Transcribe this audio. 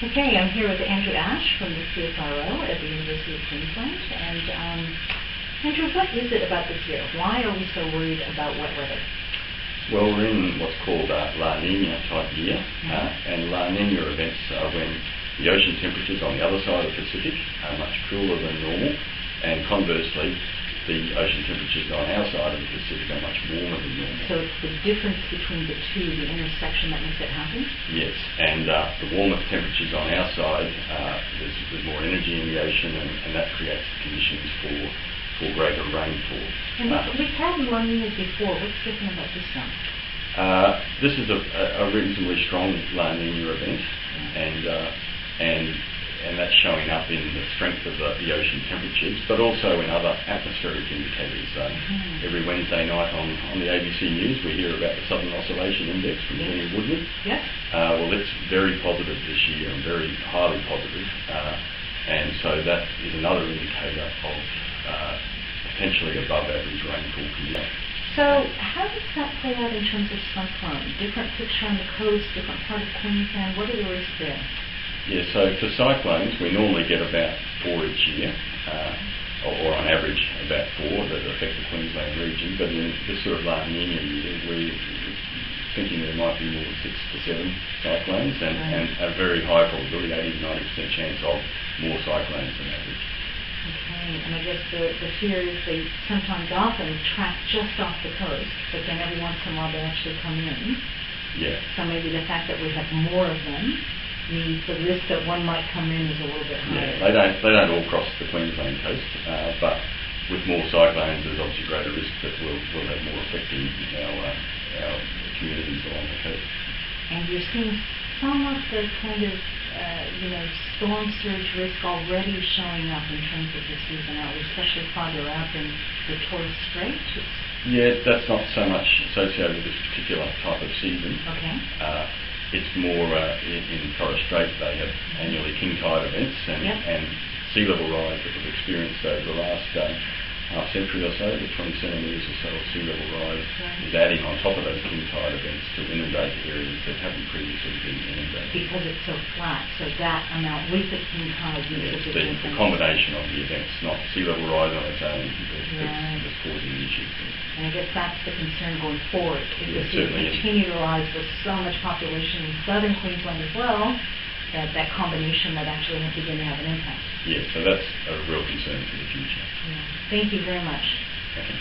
Okay, I'm here with Andrew Ash from the CSIRO at the University of Queensland. And Andrew, what is it about this year? Why are we so worried about wet weather? Well, we're in what's called La Nina type year, and La Nina events are when the ocean temperatures on the other side of the Pacific are much cooler than normal, and conversely, the ocean temperatures on our side of the Pacific are much warmer than normal. So it's the difference between the two, the intersection, that makes it happen? Yes, and the warmer temperatures on our side, there's more energy in the ocean, and that creates the conditions for greater rainfall. And we've had La Ninas before. What's different about this one? This is a reasonably strong La Nina event, and that's showing up in the strength of the ocean temperatures, but also in other atmospheric indicators. Every Wednesday night on the ABC News, we hear about the Southern Oscillation Index from Jenny Woodward. Yes. Well, it's very positive this year, and very highly positive, and so that is another indicator of potentially above average rainfall conditions. So how does that play out in terms of cyclone? Different picture on the coast, different part of Queensland. What are the risks there? Yeah, so for cyclones, we normally get about 4 each year, or on average about 4 that affect the Queensland region. But in this sort of La Nina year, we're thinking there might be more than 6 to 7 cyclones, and a very high probability, 80 to 90% chance of more cyclones than average. Okay, and I guess the fear is they sometimes often track just off the coast, but then every once in a while they actually come in. Yeah. So maybe the fact that we have more of them means the risk that one might come in is a little bit higher. Yeah, they don't all cross the Queensland coast, but with more cyclones there's obviously greater risk that we'll have more effect in our communities along the coast. And you're seeing some of the kind of storm surge risk already showing up in terms of the seasonality, especially farther out in the Torres Strait? Yeah, that's not so much associated with this particular type of season. Okay. It's more in Torres Strait. They have annually king tide events, and sea level rise that we've experienced over the last half century or so, the 20 centimetres or so of sea level rise is adding on top of those king tide events to inundate areas that haven't previously been inundated. Because it's so flat, so that amount with the king tide is the combination of the events, not sea level rise on its own, that's causing the issues. And I guess that's the concern going forward. If we continue to rise with so much population in southern Queensland as well, that combination might actually begin to have an impact. Yes, so that's a real concern for the future. Thank you very much. Okay.